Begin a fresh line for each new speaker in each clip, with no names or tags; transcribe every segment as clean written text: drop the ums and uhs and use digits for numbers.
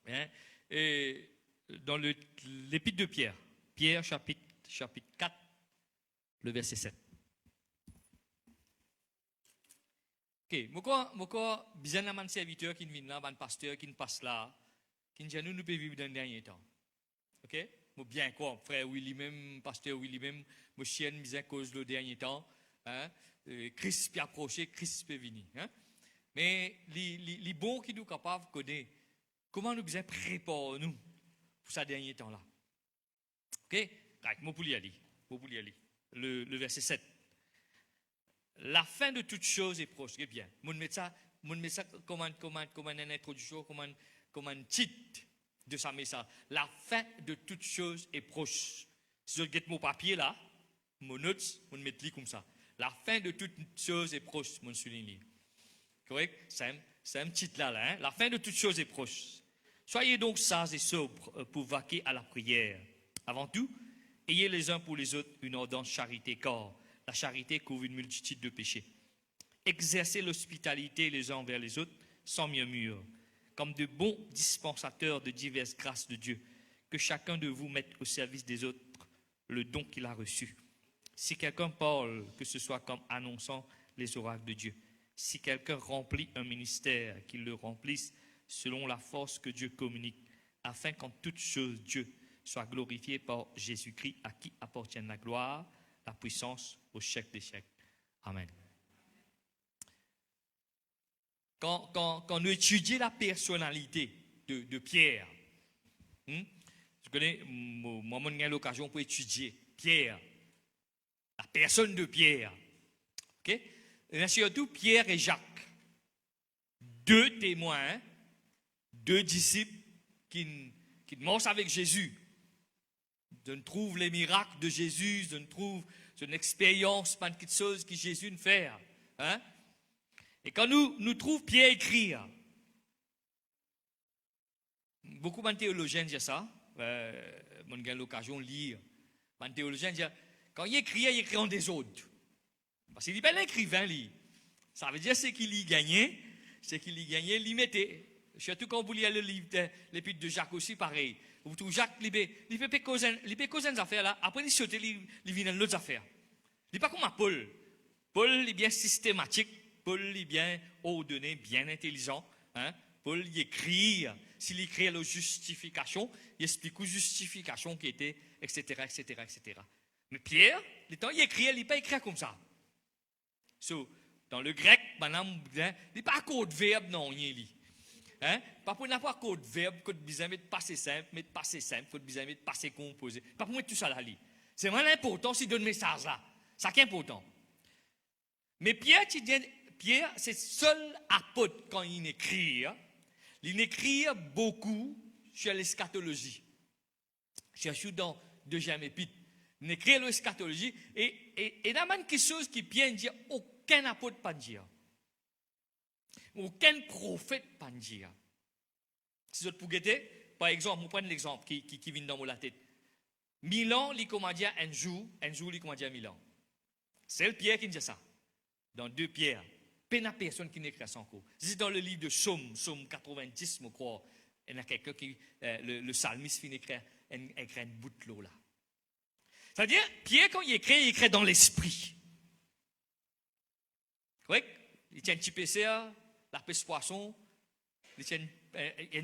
Hein? Et dans l'épître de Pierre, Pierre chapitre 4, le verset 7. Ok, moi, bien un serviteur qui vient là, un pasteur qui passe là, qui dit nous pouvons vivre dans le dernier temps. Ok? Moi, bien quoi, frère Willy même, pasteur Willy même, moi, chien, misère cause le dernier temps. Hein? Christ peut approcher, Christ peut venir. Hein? Mais les bons qui nous capables de connaître, comment nous besoin préparer nous pour ce dernier temps-là. Ok? Moi, pour y aller. Le verset 7. La fin de toute chose est proche. Eh bien, je mets ça comme une introduction, comme un titre de sa message. La fin de toute chose est proche. Si je get mon papier là, mon notes, je mets comme ça. La fin de toute chose est proche, mon souligne. Correct? C'est un titre là, hein? La fin de toute chose est proche. Soyez donc sages et sobres pour vaquer à la prière. Avant tout, ayez les uns pour les autres une ardente charité, car la charité couvre une multitude de péchés. Exercez l'hospitalité les uns envers les autres sans murmure, comme de bons dispensateurs de diverses grâces de Dieu, que chacun de vous mette au service des autres le don qu'il a reçu. Si quelqu'un parle, que ce soit comme annonçant les oracles de Dieu. Si quelqu'un remplit un ministère, qu'il le remplisse selon la force que Dieu communique, afin qu'en toute chose Dieu soit glorifié par Jésus-Christ, à qui appartient la gloire, la puissance au siècle des siècles. Amen. Quand nous étudions la personnalité de Pierre, je connais, moi, j'ai l'occasion pour étudier Pierre, la personne de Pierre. Ok? Et surtout Pierre et Jacques, deux témoins, deux disciples qui marchent avec Jésus. Je trouve les miracles de Jésus, je trouve une expérience, pas de choses que Jésus nous fait. Hein? Et quand nous trouvons Pierre écrire, beaucoup de théologiens disent ça, on a l'occasion de lire. Les théologiens disent, quand il écrit en des autres. Parce qu'il n'est pas l'écrivain, lui. Ça veut dire ce qu'il y gagnait, il mettait. Surtout quand vous lisez le livre de l'épître de Jacques aussi, pareil. Vous trouvez Jacques, il fait causer des affaires là, après il saute, il vient dans d'autres affaires. Il n'est pas comme à Paul. Paul est bien systématique, Paul est bien ordonné, bien intelligent. Hein? Paul il écrit, s'il écrit la justification, il explique la justification qui était, etc., etc., etc. Mais Pierre, le temps il écrit, il n'est pas écrit comme ça. So, dans le grec, il n'est pas code verbe, non, il est. Hein? Pas pour n'avoir code verbe, code besoin de passé simple, code besoin de passé composé. Pas pour mettre tout ça là. C'est vraiment important s'il donne le message là. Ça qui est important. Mais Pierre, c'est le seul apôtre quand il écrit. Il écrit beaucoup sur l'eschatologie. Surtout dans deuxième épître. Il écrit l'eschatologie et il y a quelque chose qui vient dire aucun apôtre pas dire. Aucun prophète pas dire. Si vous pouvez guetter, par exemple, je prends l'exemple qui vient dans la tête. Milan, il comment dire un jour, il comment dire Milan. C'est le Pierre qui dit ça. Dans 2 Pierre. Peine à personne qui n'écrit ça encore. C'est dans le livre de Somme 90, je crois. Il y a quelqu'un qui, le psalmiste, finit d'écrire un bout de l'eau là. C'est-à-dire, Pierre, quand il écrit dans l'esprit. Oui, il tient un petit PC, la pêche poisson, il tient un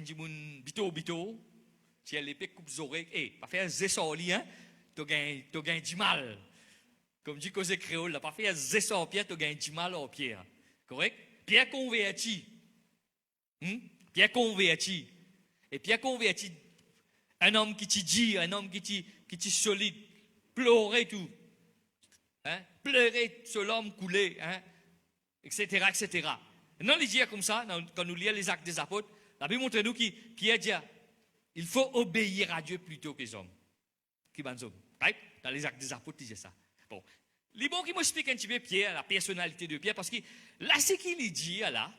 bito, il tient l'épée coupe les oreilles, et pas faire un zessoli, hein, tu gagnes du mal. Comme dit cause créole, pas faire un zessor Pierre, tu gagnes du mal au Pierre. Correct? Pierre converti. Pierre converti. Et Pierre converti, un homme qui te dit, un homme qui te solide, pleurer tout. Hein? Pleurer sur l'homme coulé, hein? Etc., etc. Non, il dit comme ça, quand nous lisons les actes des apôtres, la Bible montre nous qui a dit, il faut obéir à Dieu plutôt que les hommes. Qui ban hommes. Right? Dans les actes des apôtres, il dit ça. Bon. Les bons qui m'expliquent un petit peu Pierre, la personnalité de Pierre, parce que là, ce qu'il dit, là,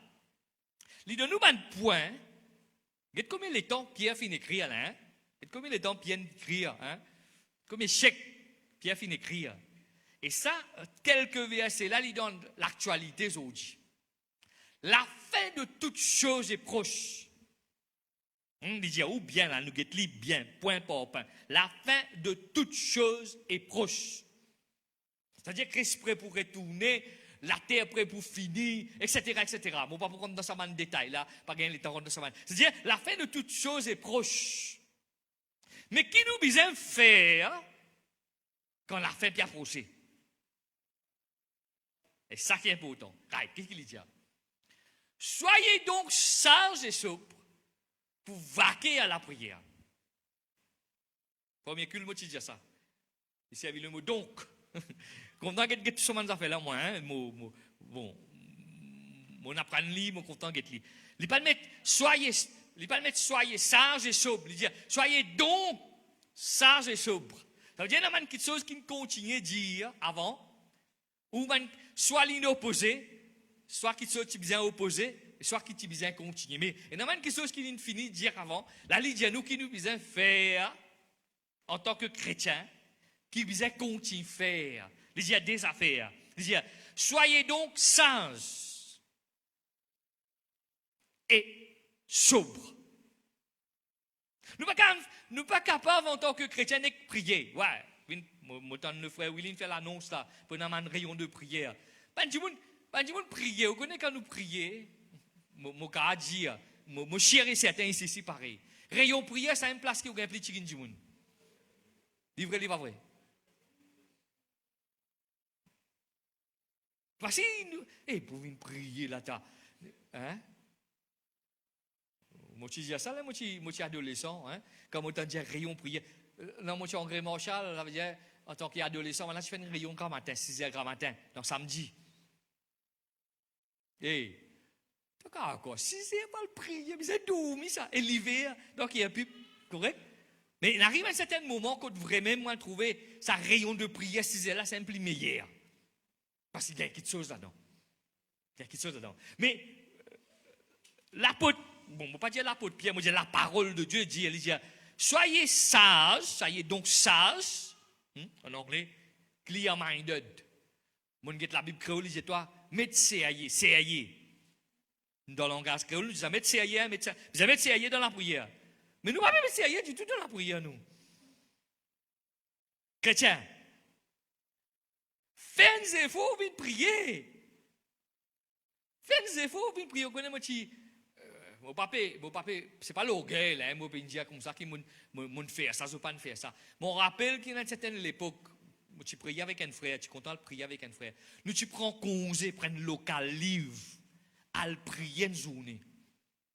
il donne nous un point. Regarde combien de temps Pierre finit d'écrire, là, hein? Regarde combien de temps Pierre écrire, hein? Combien de chèques Pierre finit d'écrire. Et ça, quelques versets là, il donne l'actualité aujourd'hui. La fin de toute chose est proche. Il dit, ou bien là, nous guettons bien, point par point. La fin de toute chose est proche. C'est-à-dire que Christ prêt pour retourner, la terre prêt pour finir, etc., etc. Bon, pas pour rentrer dans ça en détail, là, pas gagner le temps de ça. C'est-à-dire, la fin de toute chose est proche. Mais qui nous besoin faire quand la fin est approchée? Et ça qui est important. Qu'est-ce qu'il dit? Soyez donc sages et sobres pour vaquer à la prière. Premier cul, moi, tu dis ça. Ici, il y a le mot donc. Content que tu sois affaire là, moi, hein, bon, mon apprendre li, mon content que li. Il pas mettre soyez sages et sobres. Il dit soyez donc sages et sobres. Ça veut dire qu'il y a quelque chose qui continue de dire avant, ou soit l'inopposé, soit quelque chose qui vient opposé, soit qui vient continuer. Mais il y a quelque chose qui finit de dire avant. Là, il dit à nous qui nous besoin faire en tant que chrétiens, qui besoin continuer faire. Il y a des affaires. Il dit soyez donc sages et sobres. Nous ne sommes pas capables en tant que chrétiens de prier. Ouais, mon frère William fait l'annonce là pour un rayon de prière. Pas du monde prier. Vous connaissez quand nous prions, mon cas dire, mon cher et certain ici pareil. Rayon prière, c'est une place qui est plus petite du monde. Livre pas vrai. Parce que pour venir prier là-dedans, hein? Moi, je dis ça, moi, je suis adolescent, hein? Quand on dit rayon prière, non, moi, je suis André Marchal, ça veut dire, en tant qu'adolescent, maintenant, je fais un rayon grand matin, 6h grand matin, donc samedi. Tu as quoi? 6h, pas le prier, mais c'est dormi, ça, et l'hiver, donc il y a plus, correct? Mais il arrive à un certain moment qu'on devrait même trouver sa rayon de prière, 6h là, c'est un peu meilleur. Parce qu'il y a quelque chose là-dedans. Il y a quelque chose là-dedans. Mais l'apôtre, bon, je ne vais pas dire l'apôtre Pierre, moi je dis la parole de Dieu, il dit, soyez sages, soyez donc sages, en anglais, clear-minded. Mon gars, la Bible créole, il dit, toi, mettez CAI. Dans le langage créole, nous disons, mettez CAI, vous mettez CAI dans la prière. Mais nous ne pas mettre CAI du tout dans la prière, nous. Chrétiens, faites des efforts pour prier. Faites des efforts pour prier. Vous connaissez, mon papa, c'est pas l'orgueil, hein, moi, je dire comme ça, qui m'a fait ça, je ne pas faire ça. Mon rappel qu'il y a une certaine époque, tu priais avec un frère, tu es content de prier avec un frère. Nous, tu prends congé, prends le local livre, à le prier une journée.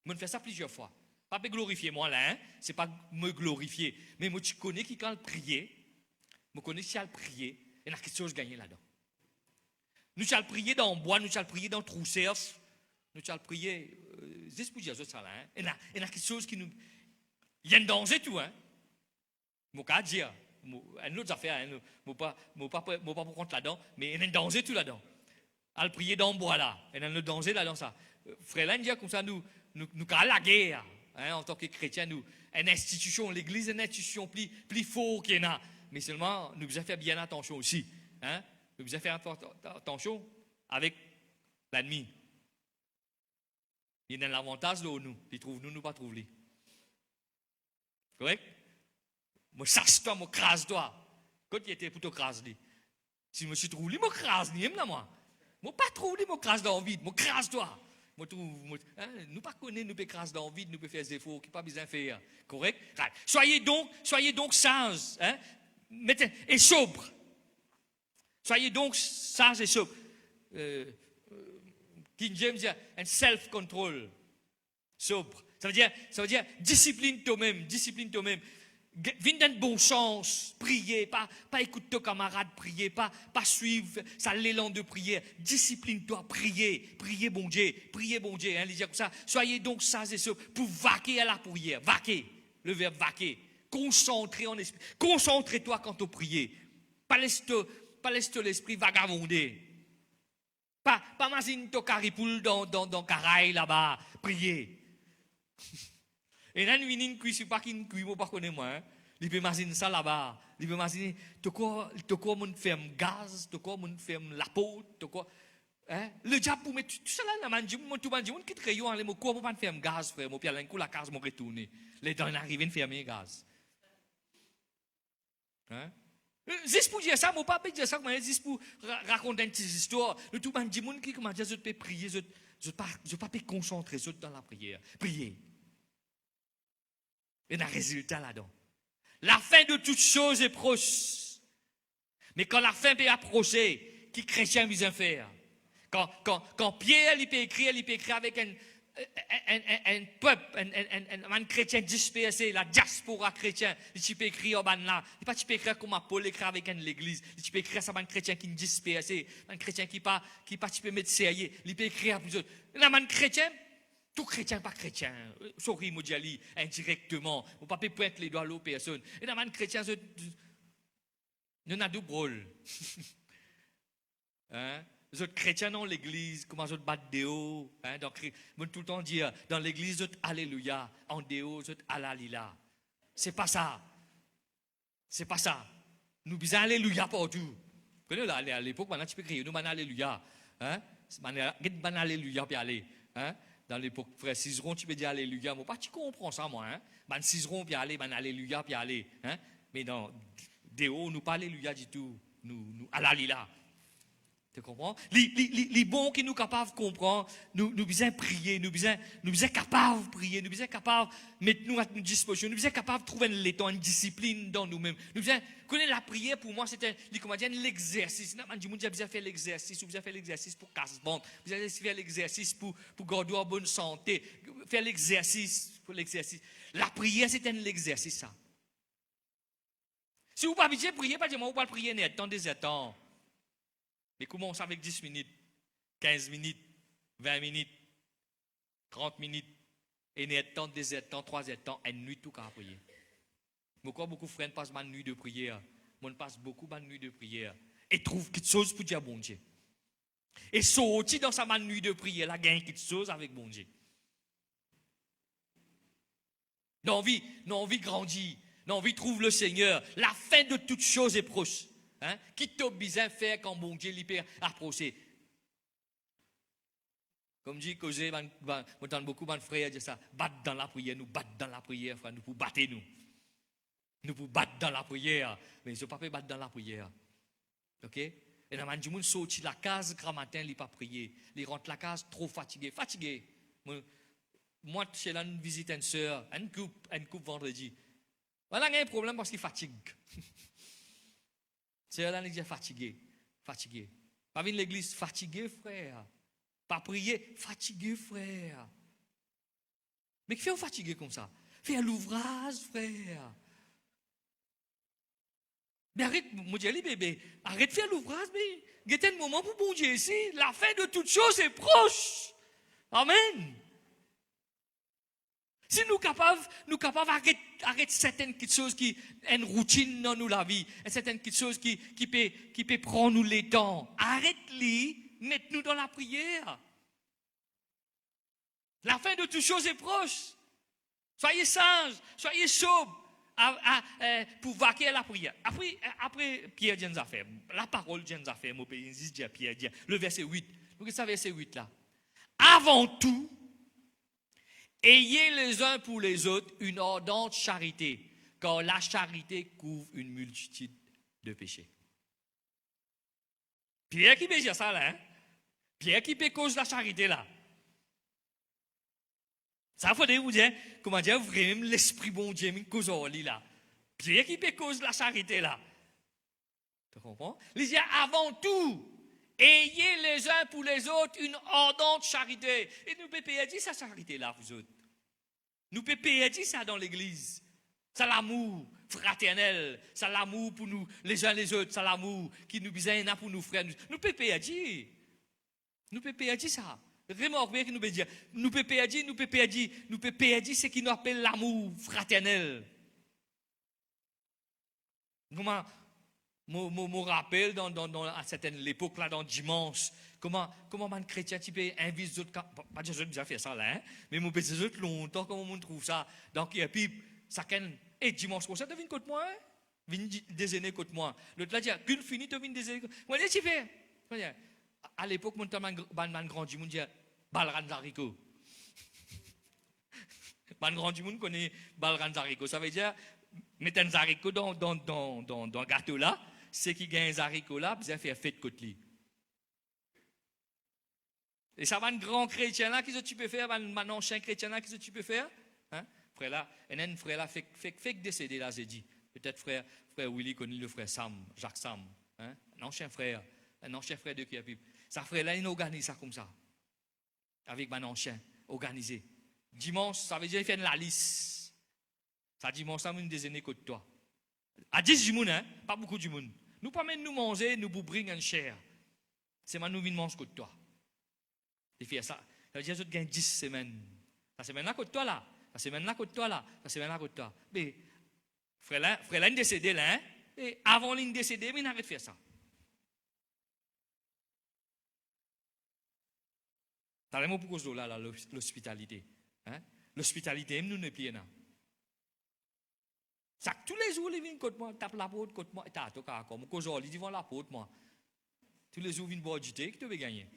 Je fais ça plusieurs fois. Pas me glorifier moi là, hein? C'est pas me glorifier. Mais moi, tu connais qui quand le prier, je connais qui a le prier, il y a quelque chose gagné là-dedans. Nous allons prier dans le bois, nous allons prier dans le trou cerf, nous allons prier, juste pour dire ça là, hein? Il y a quelque chose qui nous. Il y a un danger tout, hein? Je ne peux pas dire. Une autre affaire, je ne peux pas pour compte là-dedans, mais il y a un danger tout là-dedans. À prier dans le bois là, il y a un danger là-dedans ça. Frère là, dit comme ça, nous avons la guerre. Hein, en tant que chrétiens, nous, une institution, l'église est une institution plus forte qu'il y en a. Mais seulement, nous devons faire bien attention aussi. Hein? Nous devons faire attention avec l'ennemi. Il y a un avantage là où nous. Il trouve nous pas trouve lui. Correct? Moi, sache-toi, moi, crase-toi. Quand il était pour te craser, si je me suis trouvé, moi, crase, ni là, moi. Moi, pas trouvé, moi, crase dans le vide. Moi, crase-toi. Nous pas connaître, nous peut craser dans le vide, nous peut faire des efforts qui pas besoin de faire. Correct? Soyez donc sages, hein? Et sobres. Soyez donc sages et sobres. King James dit un self-control. Sobre. Ça veut dire discipline toi-même. Viens dans bon sens, prier, pas écouter ton camarade prier, pas suivre ça l'élan de prière. Discipline-toi, prier bon Dieu, hein, il dit comme ça. Soyez donc sages et sobres pour vaquer à la prière. Vaquer, le verbe vaquer. Concentrer en esprit. Concentre-toi quand tu pries. Pas laisse l'esprit vagabonder. Pas imagine ton caripoule dans caraï là-bas, prier. Et là, nous venons cuire, c'est pas qu'il cuire, moi, pas connaître moi. Hein. Il peut imaginer ça là-bas. Il peut imaginer, tu quoi, mon ferme gaz, tu quoi, mon ferme la peau, tu quoi. Hein? Le diable pour mettre tout ça là, tout le monde qui traite, on ne peut pas faire un gaz, frère. Moi, puis à coup, la case m'a retourné. Les dents arrivent à fermer le gaz. Hein? Juste pour dire ça, mon papa dit ça, mais juste pour raconter une petite histoire. Le tout le monde qui commence à dire, je peux prier, je ne peux pas concentrer dans la prière. Prier. Et il y a un résultat là-dedans. La fin de toutes choses est proche. Mais quand la fin peut approcher, qui chrétien vient faire? Quand Pierre il peut écrire avec un peuple, un chrétien dispersé, la diaspora chrétien, il peut écrire là. Il peut pas écrire comme Paul écrit avec l'église. Il peut écrire ça un chrétien qui est dispersé, un chrétien qui pas peut mettre sérieux. Il peut écrire pour eux. Là, un chrétien, tout chrétien pas chrétien. Sorry, moi dis indirectement. On ne peut pas pointer les doigts à l'autre personne. Et là, un chrétien, nous avons deux rôles. Hein? Les autres chrétiens dans l'église, comment ils battent Déo, hein, donc, tout le temps dire, dans l'église, alléluia, en Déo, alléluia. C'est pas ça. C'est pas ça. Nous disons alléluia partout. Vous connaissez là, à l'époque, maintenant tu peux crier, nous disons alléluia. Hein? Nous alléluia puis aller. Hein? Dans l'époque, frère Cizeron, tu peux dire alléluia. Moi, pas tu comprends ça, moi. Hein? Man Cizeron puis aller, man alléluia puis aller. Hein? Mais dans Déo, nous pas alléluia du tout. Nous alléluia. Tu comprends? Les bons qui nous capables de comprendre, nous besoin prier, nous besoin capables de prier, nous besoin capables de mettre nous à notre disposition, nous besoin capables de trouver une discipline dans nous-mêmes. Nous besoin connaître la prière pour moi, c'est l'exercice. Je dis, besoin faire l'exercice, vous besoin faire l'exercice pour casse-bande, vous besoin faire l'exercice pour garder en bonne santé, faire l'exercice pour l'exercice. La prière, c'est un exercice, ça. Si vous ne pouvez pas prier, pas dire, moi, vous ne pouvez pas prier net, temps des temps. Mais commence avec 10 minutes, 15 minutes, 20 minutes, 30 minutes, et il y a temps, 2 temps, 3 temps, une nuit tout qu'à prier. Beaucoup de frères passent une nuit de prière. Moi, passe beaucoup de nuit de prière. Et trouve quelque chose pour dire bon Dieu. Et sorti dans sa nuit de prière, là, gagne quelque chose avec bon Dieu. L'envie grandit. L'envie trouve le Seigneur. La fin de toutes choses est proche. Hein? Qui t'a besoin de faire quand bon Dieu l'hyper approché? Comme dit Causé, j'entends beaucoup de frères dire ça, battre dans la prière, nous battre dans la prière, frère, nous pour battre nous. Nous pour battre dans la prière, mais je ne peux pas battre dans la prière. Ok? Et dans le monde sorti la case grand matin, il pas prier, il rentre la case trop fatigué. Moi, chez là, une visite une soeur, une coupe vendredi. Voilà, il y a un problème parce qu'il fatigue. C'est là, il est fatigué. Pas venir l'église, fatigué, frère. Pas prier, fatigué, frère. Mais qui fait fatigué comme ça? Faire l'ouvrage, frère. Mais arrête, mon Dieu, bébé, arrête de faire l'ouvrage, mais il y a un moment pour bon Dieu ici. La fin de toutes choses est proche. Amen. Si nous capables d'arrêter certaines choses qui sont une routine dans nous la vie, certaines choses qui peut prendre nous les temps, arrête-les, mette-nous dans la prière. La fin de toutes choses est proche. Soyez sages, soyez sobres pour vaquer à la prière. Après Pierre dit nous a fait, la parole dit nous a fait, mon pays dit Pierre dit, le verset 8. Vous savez, verset 8 là. Avant tout, ayez les uns pour les autres une ardente charité, car la charité couvre une multitude de péchés. Pierre qui peut dire ça là, hein? Pierre qui peut cause la charité là. Ça faut vous dire, comment dire, vraiment l'esprit bon Dieu, mais cause là. Pierre qui peut cause la charité là. Tu comprends? Il dit avant tout, ayez les uns pour les autres une ardente charité. Et nous pouvons dire ça charité là, vous autres. Nous pouvons dire ça dans l'église. C'est l'amour fraternel. C'est l'amour pour nous, les uns les autres. C'est l'amour qui nous besoin pour nous frères. Nous pouvons dire. Nous pouvons dire ça. Remarque bien que nous pouvons dire. Nous pouvons dire ce qui nous appelle l'amour fraternel. Comment me rappelle à certaines époques là dans dimanche comment un chrétien tu peux inviter les autres pas que j'ai déjà fait ça là hein, mais mon petit autres longtemps comment on trouve ça donc et puis ça et dimanche ça devine côté moi vient déjeuner côté moi l'autre là dit qu'une fini tu viens déjeuner moi dis tu fais à l'époque, mon temps, man grandi, mon dit, balran haricot. Man grandi, mon connaît balran haricot. Ça veut dire, mettre un haricot dans le gâteau là, c'est qui gagne un haricot là, puis ça fait fête côte li. Et ça va un grand chrétien là, qu'est-ce que tu peux faire? Un ancien chrétien là, qu'est-ce que tu peux faire? Hein? Frère là, un frère là, fait décéder là, j'ai dit. Peut-être frère Willy connaît le frère Sam, Jacques Sam. Hein? Un ancien frère de qui a pu. Ça frère là, il organise ça comme ça. Avec un ancien, organisé. Dimanche, ça veut dire qu'il fait la liste. Ça dimanche, ça une des années que toi. À 10 du monde, hein? Pas beaucoup du monde. Nous pas même nous manger, nous bring une chair. C'est maintenant nous manger que toi. Et faire ça. Ça veut dire que tu gagnes 10 semaines. La semaine là que toi là. La semaine là que toi là. La semaine là que toi. Mais frère là, il décédé là, hein? Et avant qu'il décédé, mais il arrête de faire ça. T'as les mots pour cause là, l'hospitalité. Hein? L'hospitalité, nous ne plions pas. Ça, tous les jours, ils viennent contre moi, tape la porte contre moi, et t'as tout cas, comme aujourd'hui, ils vont la porte, moi. Tous les jours, ils viennent boire du thé, que tu veux gagner.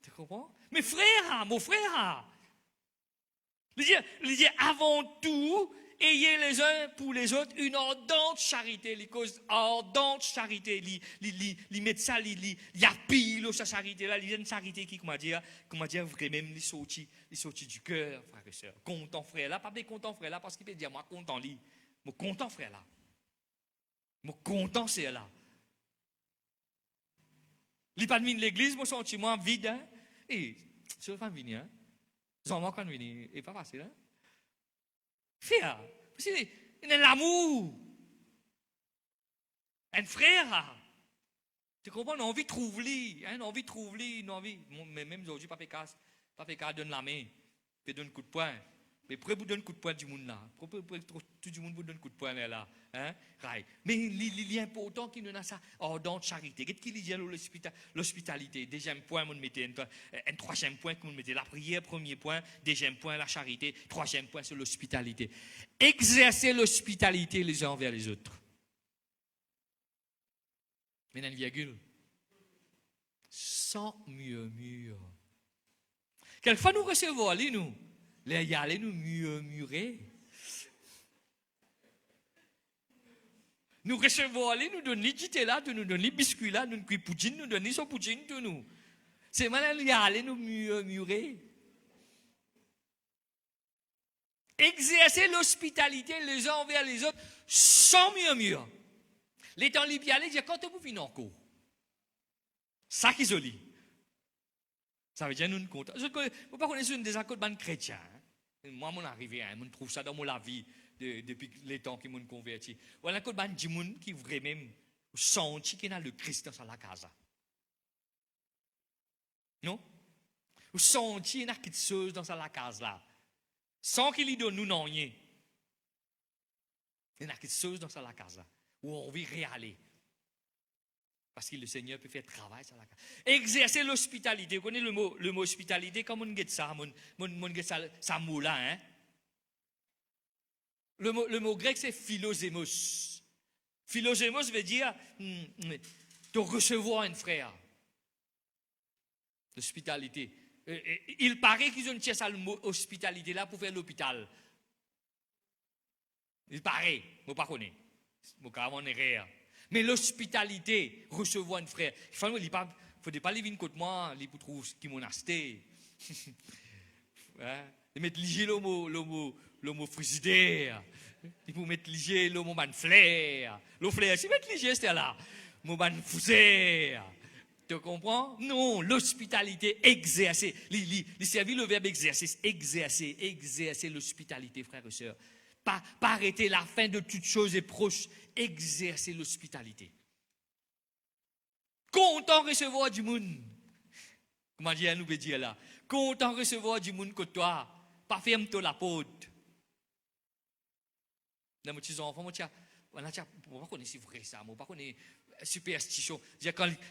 Tu comprends? Mais frère, mon frère, il dit avant tout, ayez les uns pour les autres une ardente charité. Les causes ardente charité. Les médecins, les pile sa charité là. Les une charité qui, comment dire, vraiment, les sortis du cœur, frère et soeur. Content frère là, pas bien content frère là, parce qu'il peut dire, moi content lui. Moi content frère là. Moi content c'est là. Les pas de l'église, mon sentiment vide, hein. Et, c'est le fan venir, hein. J'en quand venir, et pas facile, hein. Frère, il a l'amour. Un frère. Tu comprends? On a envie de trouver, hein, on a envie de trouver, on a envie. Mais même aujourd'hui, pas fait donne la main, puis donne un coup de poing. Mais pourquoi vous donne un coup de poing du monde là? Pourquoi tout le monde vous donne un coup de poing là? Hein? Mais il est important qu'il nous a ça ardente charité. Qu'est-ce qu'il dit à l'hospitalité? Deuxième point, on mettait un troisième point, qu'on mettait la prière, premier point, deuxième point, la charité, troisième point, c'est l'hospitalité. Exercer l'hospitalité les uns envers les autres. Maintenant, une virgule. Sans murmure. Quelquefois, nous recevons, allez, nous. Les y aller nous murmurer. Nous recevons aller, nous donnons les là, nous donnons les biscuits là, nous donnons poutine, nous donnons son poutine tout nous. C'est maintenant y aller nous murmurer. Exercer l'hospitalité les uns envers les autres sans murmure. Les temps libres y aller, dire quand vous finissez encore. Ça qui est joli. Ça veut dire nous ne comptons. Je ne peux pas connaître une des accords de chrétiens. Moi, mon arrivé, je trouve ça dans mon vie depuis les temps qui m'ont converti. Voilà que ban di moun qui vraiment senti qu'il y a le Christ dans la casa. Non? Ou senti qu'il y a quelque chose dans la casa là. Sans qu'il y donne nous non rien. Il y a quelque chose dans la casa où on veut réaller. Parce que le Seigneur peut faire travail sur la casa. Exercer l'hospitalité. Vous connaissez le mot hospitalité? Comment on dit ça? On dit ça mot là, hein? Le mot grec, c'est philosémos. Philosémos veut dire de recevoir un frère. L'hospitalité. Il paraît qu'ils ont tiré ça le mot hospitalité là pour faire l'hôpital. Il paraît, je ne connais pas. Je ne connais pas. Mais l'hospitalité, recevoir un frère. Il ne faut pas aller contre moi, pour trouver ce qui m'ont acheté. Il mettre liger l'homo frigidaire. Il faut mettre liger l'homo flair. Le flair, si mettre liger, c'était là. Mon fouser. Tu comprends? Non, l'hospitalité, exercer. Il servit le verbe exercer. Exercer l'hospitalité, frères et sœurs. Pas arrêter la fin de toutes choses et proche. Exercer l'hospitalité. Content recevoir du monde. Comment dire, nous veut dire là? Content recevoir du monde que toi. Pas ferme-toi la porte. Dans mes petits enfants, je ne sais pas si vrai ça, je ne sais pas superstition.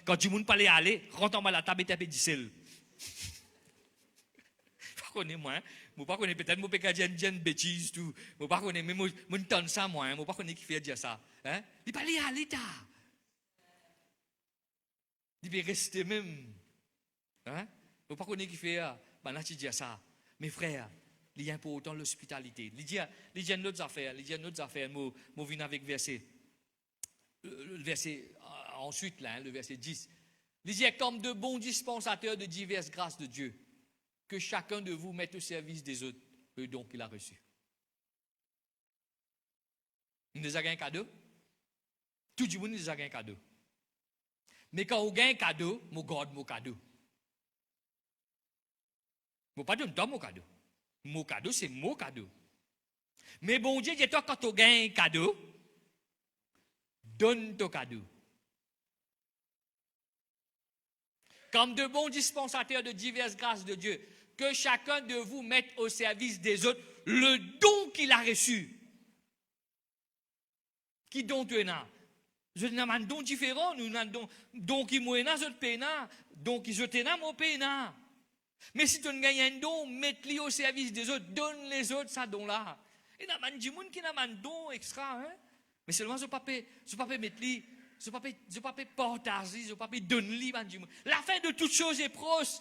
Quand du monde parlait aller, rentre en bas la table et tape du sel. Je ne sais pas moi, je ne sais pas peut-être je peux dire une bêtise tout. Je ne sais pas mais je ne ça moi, je ne sais pas qui fait dire ça. Hein? Il parlait aller ta. Il peut rester même. Hein? Vous ne pas connaître qui fait, ben là tu dis ça. Mes frères, il y a important l'hospitalité. Il y a une autre affaire, moi viens avec le verset ensuite là, le verset 10. Il dit comme de bons dispensateurs de diverses grâces de Dieu, que chacun de vous mette au service des autres le don qu'il a reçu. Vous avez un cadeau? Tout le monde a un cadeau. Mais quand on a un cadeau, je garde mon cadeau. Je ne pas donner mon cadeau. Mon cadeau, c'est mon cadeau. Mais bon Dieu, dis-toi, quand tu as un cadeau, donne ton cadeau. Comme de bons dispensateurs de diverses grâces de Dieu, que chacun de vous mette au service des autres le don qu'il a reçu. Qui don tu as? Je n'ai un don différent, nous avons un don qui m'a je te don qui je t'ai mon péna. Mais si tu as gagné un don, mets-le au service des autres, donne les autres ça don-là. Il y a des gens qui ont un don extra, hein? Mais seulement je ne peux pas mettre-le, je ne peux pas partager, je ne peux pas donner. La fin de toutes choses est proche.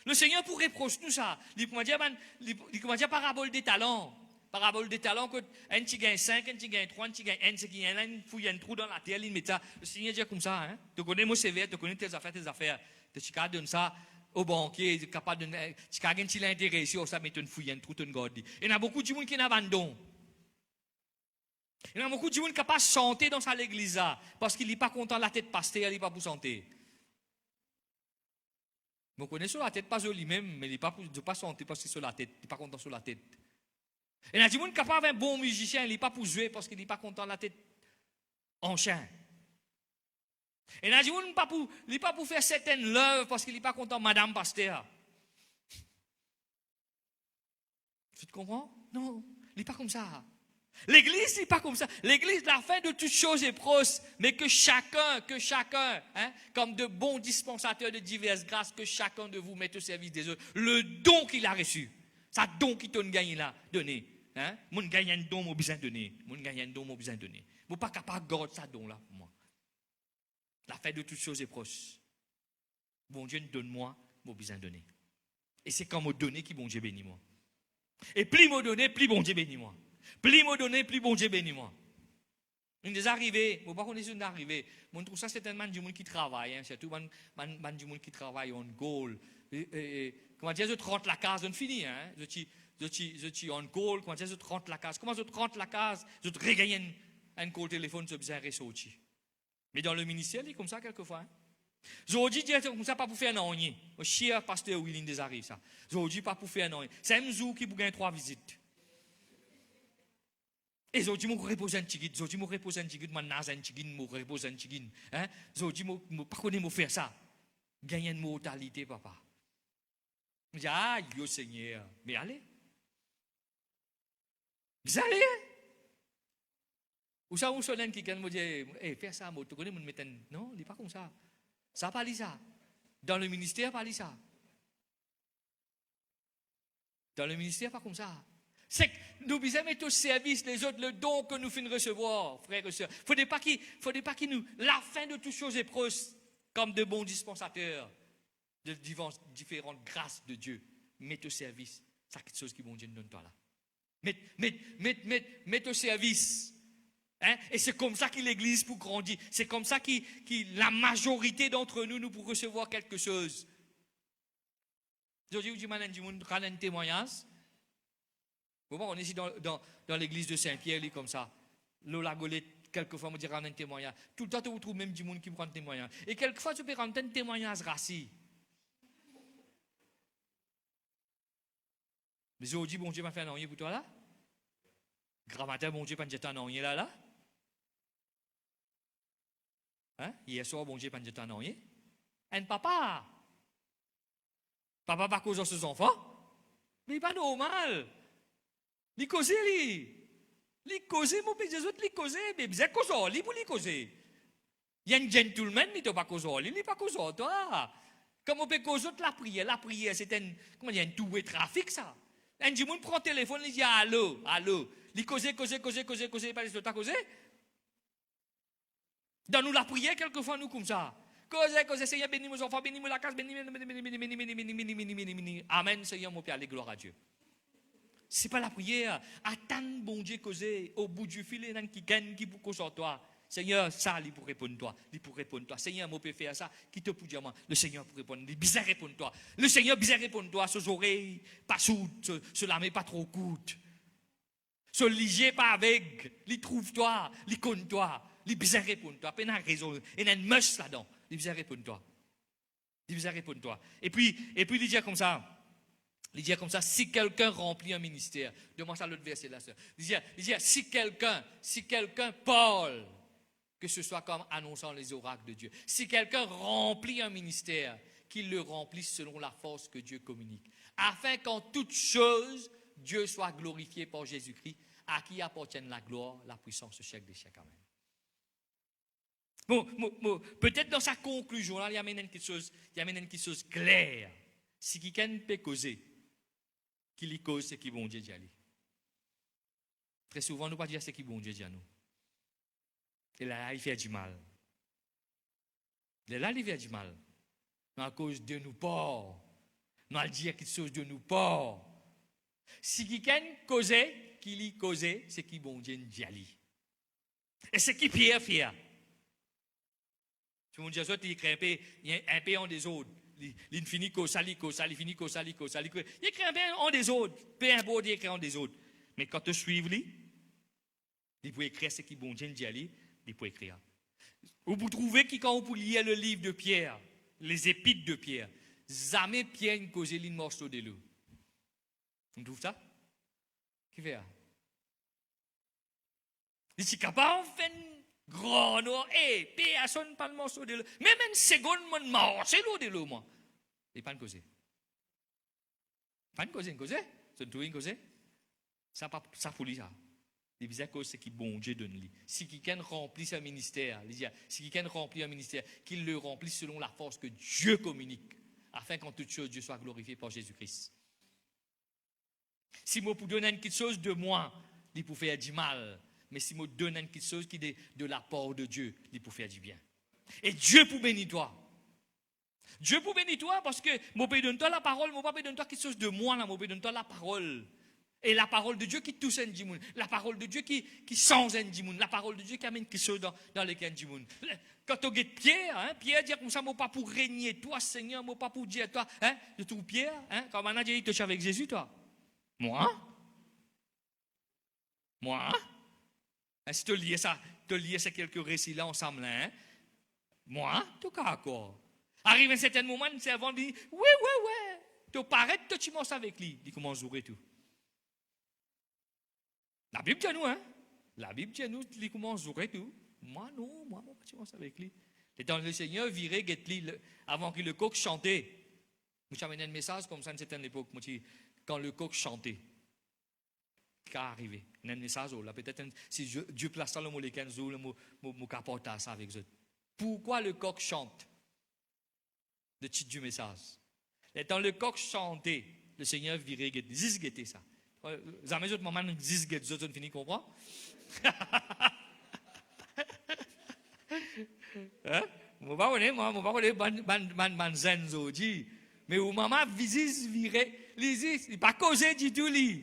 Le Seigneur pourrait reprocher nous ça. Il commence à dire parabole des talents. Parabole des talents, que un qui gagne 5, un qui gagne 3, un qui gagne 1, qui gagne 1, il fouille un trou dans la terre, il met ça. Le Seigneur dit comme ça, hein? Tu connais mon CV, tu connais tes affaires. Tu donnes ça au banquier, tu es capable de donner, tu as un intérêt sur ça, mais tu fouilles un trou, tu gardes. Il y a beaucoup de gens qui n'abandonnent. Il y a beaucoup de gens qui ne sont pas chanter dans l'église là, parce qu'il n'est pas content de la tête pasteur, il n'est pas pour chanter. Vous connaissez sur la tête, pas joli même, mais il n'est pas pour chanter parce que c'est sur la tête, il n'est pas content sur la tête. Il y a des gens qui sont capable d'un bon musicien, il n'est pas pour jouer parce qu'il n'est pas content de la tête en chien. Et il y a des gens qui n'est pas pour faire certaines lèvres parce qu'il n'est pas content de Madame Pasteur. Tu te comprends? Non, il n'est pas comme ça. L'église n'est pas comme ça. L'église, la fin de toutes choses est proche, mais que chacun, hein, comme de bons dispensateurs de diverses grâces, que chacun de vous mette au service des autres le don qu'il a reçu. Ça don qui t'a gagné là, donné. Hein? Mon gagne un don, mon besoin donné. Mon gagne un don, mon besoin donné. Vous pas capable de garder ça don là pour moi. La fin de toutes choses est proche. Bon Dieu donne-moi, mon besoin donné. Et c'est quand me donner qui bon Dieu bénit moi. Et plus me donner, plus bon Dieu bénit moi. Plus me donner, plus bon Dieu bénit moi. Une des arrivées, vous ne connaissez pas une arrivée. Je trouve ça certainement du monde qui travaille, hein, surtout du monde qui travaille en goal. Comment dire, je rentre la case, je finis, hein. Je suis en goal, comment dire, je rentre la case. Comment je rentre la case, je regagne un call téléphone, je besoin de ressortir. Mais dans le ministère, il est comme ça quelquefois. Hein. Aujourd'hui, je dis comme ça, pas pour faire un an. Au cher pasteur Willing des arrive ça. Aujourd'hui, pas pour faire un an. C'est un jour qui vous gagne 3 visites. Et aujourd'hui, je repose un petit guide. Aujourd'hui, je repose un petit guide. Je nage un petit guide. Je repose un petit guide. Aujourd'hui, je ne connais pas faire ça. Gagner une mortalité, papa. Je dis, ah, yo Seigneur. Mais allez. Vous allez. Ou ça, on se donne quelqu'un me dit, fais ça, tu connais mon méthode. Non, il n'est pas comme ça. Ça pas dit ça. Dans le ministère, pas dit ça. Dans le ministère, pas comme ça. C'est que nous devons mettre au service les autres le don que nous finissons de recevoir, frères et sœurs. Il ne faudrait pas qu'il nous. La fin de toutes choses est proche, comme de bons dispensateurs de différentes grâces de Dieu. Mets au service. C'est quelque chose qui bon Dieu nous donne toi là. Mets au service. Hein? Et c'est comme ça que l'Église pour grandir. C'est comme ça que la majorité d'entre nous pour recevoir quelque chose. Aujourd'hui, on a un témoignage. On est ici dans l'église de Saint-Pierre, il est comme ça. Lola Golette, quelquefois, on dit rendre un témoignage. Tout le temps, tu trouves même du monde qui prend un témoignage. Et quelquefois, tu peux rendre un témoignage raciste. Mais aujourd'hui, bon Dieu m'a fait un an pour toi là. Grand matin, bon Dieu m'a dit un an là. Hein? Hier soir, bon Dieu m'a dit un an. Un papa. Papa va causer ses enfants. Mais il n'est pas normal. Li cause li cause mon père Jésus li cause mais bien cause li pour li cause il y a un gentleman mais tu pas cause li pas cause toi comme on peut cause la prière c'est un comment dire un tout trafic ça un du monde prend le téléphone il dit allô li cause pas les autres cause dans nous la prière quelquefois nous comme ça Cause, Seigneur, bénis mes enfants, bénis la casse, bénis, Amen, Seigneur, mon Père, allez, gloire à Dieu. Ce n'est pas la prière. Attends, bon Dieu, causer au bout du fil, il y a qui gagne, qui pour sur toi. Seigneur, ça, il pour répondre toi. Il pour répondre toi. Seigneur, moi, peux faire ça. Qui te pour dire moi? Le Seigneur pour répondre. Il bizarre répondre toi. Le Seigneur bizarre répondre toi. Sur oreilles, pas soutes. Sur la main, pas trop coûte. Sur ligier, pas avec. Il trouve toi. Il compte toi. Il bizarre répondre toi. Il y a raison. Il y a une mouche là-dedans. Il bizarre répondre toi. Il bizarre répondre toi. Et puis, il dit comme ça. Il dit comme ça, si quelqu'un remplit un ministère, demande ça l'autre verset là. Il dit, si quelqu'un parle, que ce soit comme annonçant les oracles de Dieu. Si quelqu'un remplit un ministère, qu'il le remplisse selon la force que Dieu communique. Afin qu'en toute chose, Dieu soit glorifié par Jésus-Christ, à qui appartiennent la gloire, la puissance, le siècle des siècles. Amen. Bon, peut-être dans sa conclusion, là, il amène une chose claire. Si quelqu'un peut causer, qu'il y cause, c'est qui bon Dieu dit à lui. Très souvent, nous ne pas dire c'est qui bon Dieu dit à nous. Et là, il fait du mal. Et là, il fait du mal. Non, à cause de nous pas. Non, à dire quelque chose de nous pas. Si quelqu'un causait, qu'il y causait, c'est qui bon Dieu dit à lui. Et c'est qui Pierre fait. Tout le monde dit ça, il crée un peu en des autres. Il finit comme ça, il finit comme ça, il écrit un peu en des autres. Peu importe, il écrit en des autres. Mais quand tu suis lui, il peut écrire ce qui bon Dieu dit à lui, il peut écrire. Vous trouvez que quand vous lisez le livre de Pierre, les épîtres de Pierre, jamais Pierre ne cause une morceau de l'eau. Vous trouvez ça? Qui fait ça? Il dit capable de faire grand noir, personne pas le morceau de l'eau. Même une seconde, moi, c'est l'eau de l'eau, moi. Et pas de causer. Pas de causer, c'est tout une causer. Ça fout ça. Il disait que c'est qui bon Dieu donne lui. Si quelqu'un remplit un ministère, si quelqu'un remplit un ministère, qu'il le remplisse selon la force que Dieu communique, afin qu'en toute chose, Dieu soit glorifié par Jésus-Christ. Si moi pour donner quelque chose de moi, il peut faire du mal. Mais si moi donne quelque chose qui est de la part de Dieu, il peut faire du bien. Et Dieu pour bénir toi. Dieu pour bénir toi parce que moi peux donner toi la parole, moi pas donner toi quelque chose de moi là, moi peux donner toi la parole. Et la parole de Dieu qui touche un djimoun, la parole de Dieu qui change un djimoun, la parole de Dieu qui amène quelque chose dans le cœur djimoun. Quand on guette Pierre, Pierre dit comme ça, moi pas pour régner toi Seigneur, moi pas pour dire toi, de tout Pierre, quand maintenant Dieu te avec Jésus toi. Moi? Si tu lis ça quelques récits là ensemble là, moi, tout cas quoi. Arrive un certain moment, le servant dit, ouais, tu paraît que tu manges avec lui, il commence à jouer tout. La Bible dit à nous, la Bible dit à nous, il commence à jouer tout. Moi, tu manges avec lui. Et dans le Seigneur virait avant que le coq chantait. Nous avons un message comme ça à une certaine époque, quand le coq chantait. Qui est arrivé. Il y a un message là, peut-être si Dieu place ça le mot les 15 jours, le mot capote ça avec eux. Pourquoi le coq chante? Le titre du message. Et dans le coq chantait, le Seigneur virait guetter ça. Jamais autres moments zis guetter, autres fini comprendre. Moi pas ban zen zodi, mais au maman visis virait, les pas causé du tout li.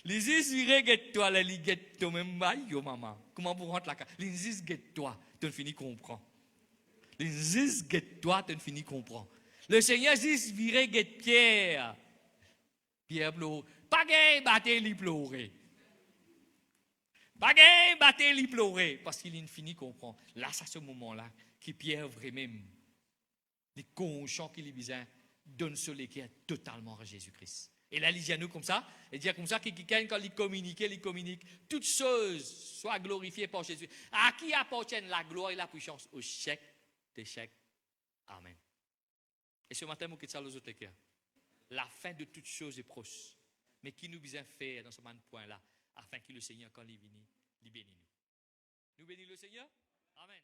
Les ici toi la liguette toi même yo maman comment pour rentrer la carte les ici toi tu finis comprendre les ici toi tu finis comprendre le Seigneur ici virait Pierre pleure pas gain battre li pleurer pas gain battre li pleurer parce qu'il infini comprend là c'est ce moment là qui Pierre vraiment les conscients qu'il est besoin donne sur les cœurs totalement à Jésus-Christ. Et là, il dit à nous comme ça, il dit comme ça, que quelqu'un, quand il communique, toutes choses soient glorifiées par Jésus. À qui appartiennent la gloire et la puissance? Au siècle des siècles. Amen. Et ce matin, nous quittons les autres cœurs. La fin de toutes choses est proche. Mais qui nous besoin faire dans ce point-là, afin que le Seigneur, quand il vient, il bénisse nous. Nous bénissons le Seigneur? Amen.